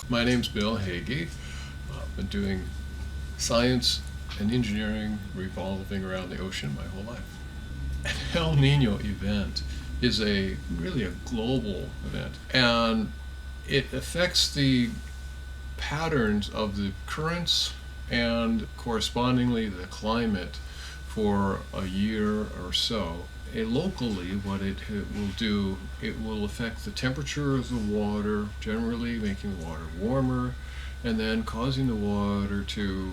My name's Bill Hagee. I've been doing science and engineering revolving around the ocean my whole life. An El Nino event is really a global event, and it affects the patterns of the currents and correspondingly the climate for a year or so. Locally, what it will do, it will affect the temperature of the water, generally making the water warmer, and then causing the water to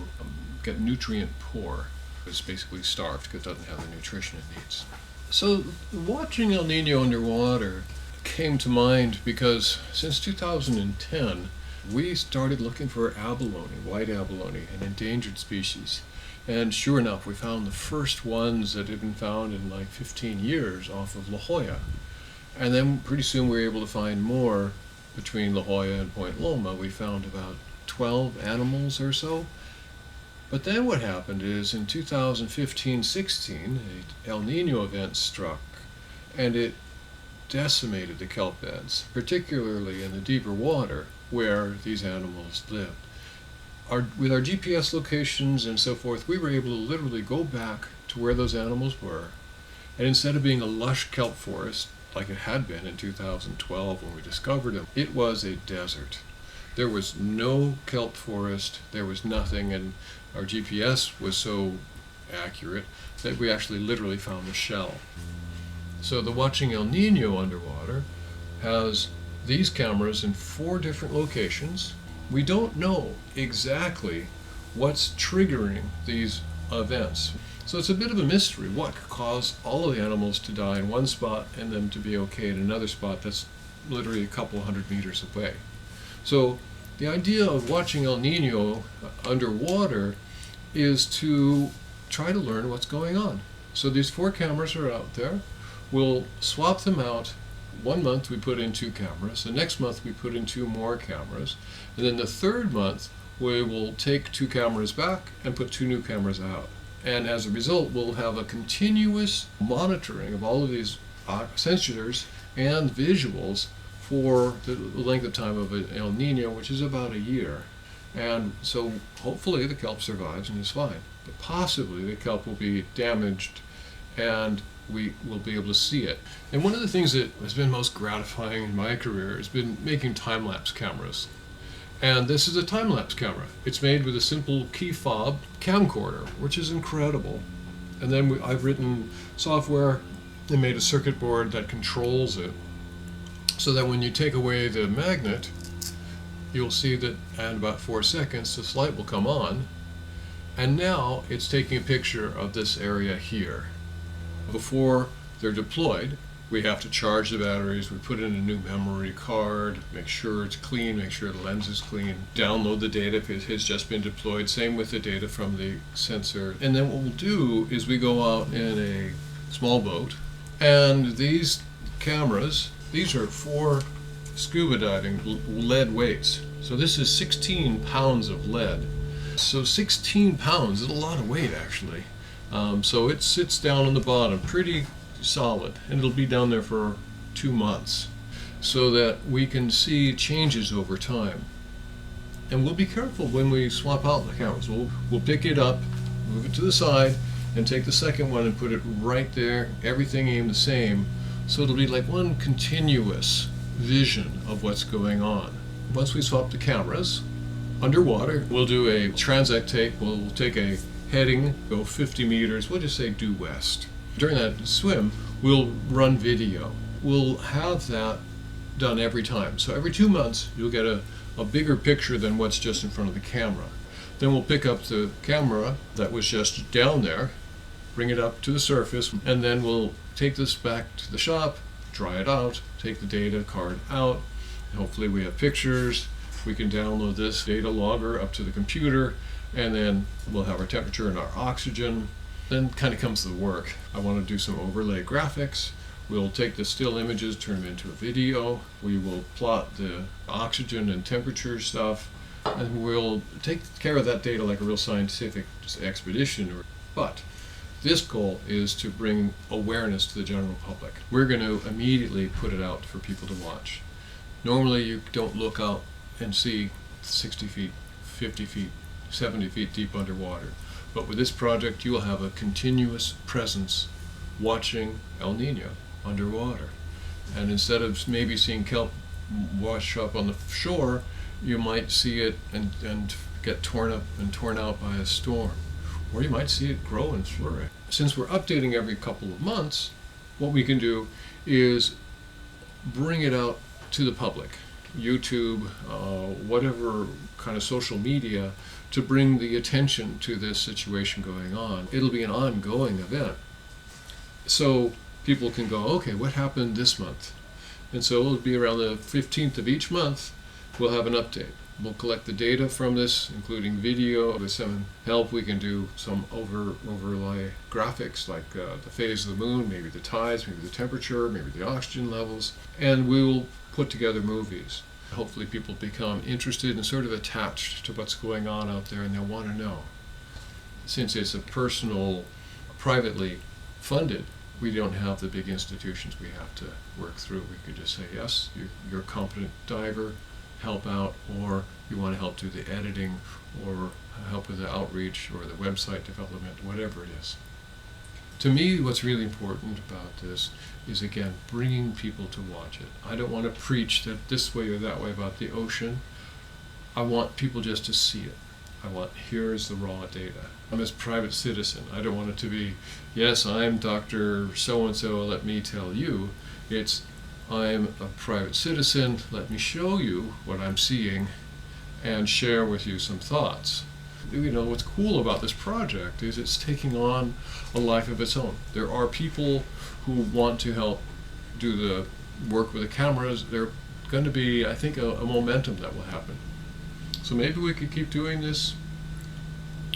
get nutrient poor. It's basically starved because it doesn't have the nutrition it needs. So watching El Nino underwater came to mind because since 2010, we started looking for abalone, white abalone, an endangered species. And sure enough, we found the first ones that had been found in like 15 years off of La Jolla. And then pretty soon we were able to find more between La Jolla and Point Loma. We found about 12 animals or so. But then what happened is in 2015-16, an El Nino event struck, and it decimated the kelp beds, particularly in the deeper water where these animals lived. With our GPS locations and so forth, we were able to literally go back to where those animals were, and instead of being a lush kelp forest like it had been in 2012 when we discovered them, it was a desert. There was no kelp forest, there was nothing, and our GPS was so accurate that we actually literally found the shell. So the Watching El Nino Underwater has these cameras in 4 different locations. We don't know exactly what's triggering these events. So it's a bit of a mystery. What could cause all of the animals to die in one spot and them to be okay in another spot that's literally a couple hundred meters away? So the idea of watching El Nino underwater is to try to learn what's going on. So these 4 cameras are out there. We'll swap them out. 1 month we put in 2 cameras, the next month we put in 2 more cameras, and then the 3rd month we will take 2 cameras back and put 2 new cameras out. And as a result, we'll have a continuous monitoring of all of these sensors and visuals for the length of time of an El Nino, which is about a year. And so hopefully the kelp survives and is fine, but possibly the kelp will be damaged and we will be able to see it. And one of the things that has been most gratifying in my career has been making time-lapse cameras. And this is a time-lapse camera. It's made with a simple key fob camcorder, which is incredible. And then I've written software and made a circuit board that controls it, so that when you take away the magnet, you'll see that in about 4 seconds this light will come on, and now it's taking a picture of this area here. Before they're deployed, we have to charge the batteries, we put in a new memory card, make sure it's clean, make sure the lens is clean, download the data if it has just been deployed, same with the data from the sensor. And then what we'll do is we go out in a small boat, and these cameras, these are 4 scuba diving lead weights. So this is 16 pounds of lead. So 16 pounds is a lot of weight actually. So it sits down on the bottom pretty solid, and it'll be down there for 2 months so that we can see changes over time. And we'll be careful when we swap out the cameras. We'll pick it up, move it to the side, and take the second one and put it right there, everything aimed the same, so it'll be like one continuous vision of what's going on. Once we swap the cameras, underwater, we'll do a transect take. We'll take a heading, go 50 meters, we'll just say due west. During that swim, we'll run video. We'll have that done every time. So every 2 months, you'll get a bigger picture than what's just in front of the camera. Then we'll pick up the camera that was just down there, bring it up to the surface, and then we'll take this back to the shop, dry it out, take the data card out. Hopefully we have pictures. We can download this data logger up to the computer, and then we'll have our temperature and our oxygen. Then kind of comes the work. I want to do some overlay graphics. We'll take the still images, turn them into a video. We will plot the oxygen and temperature stuff, and we'll take care of that data like a real scientific expedition. But this goal is to bring awareness to the general public. We're going to immediately put it out for people to watch. Normally you don't look out and see 60 feet, 50 feet, 70 feet deep underwater. But with this project, you will have a continuous presence watching El Nino underwater. And instead of maybe seeing kelp wash up on the shore, you might see it and get torn up and torn out by a storm. Or you might see it grow and flourish. Since we're updating every couple of months, what we can do is bring it out to the public, YouTube, whatever kind of social media, to bring the attention to this situation going on. It'll be an ongoing event. So people can go, okay, what happened this month? And so it'll be around the 15th of each month, we'll have an update. We'll collect the data from this, including video. With some help, we can do some overlay graphics, like the phase of the moon, maybe the tides, maybe the temperature, maybe the oxygen levels. And we will put together movies. Hopefully people become interested and sort of attached to what's going on out there, and they'll want to know. Since it's a personal, privately funded, we don't have the big institutions we have to work through. We could just say, yes, you're a competent diver, help out, or you want to help do the editing, or help with the outreach, or the website development, whatever it is. To me, what's really important about this is, again, bringing people to watch it. I don't want to preach that this way or that way about the ocean. I want people just to see it. I want, here's the raw data. I'm a private citizen. I don't want it to be, yes, I'm Dr. So-and-so, let me tell you. It's, I'm a private citizen, let me show you what I'm seeing and share with you some thoughts. You know, what's cool about this project is it's taking on a life of its own. There are people who want to help do the work with the cameras. There's going to be, I think, a momentum that will happen. So maybe we could keep doing this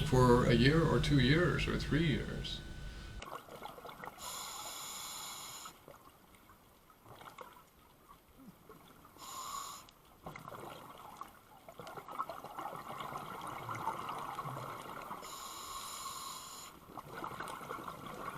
for a year or 2 years or 3 years.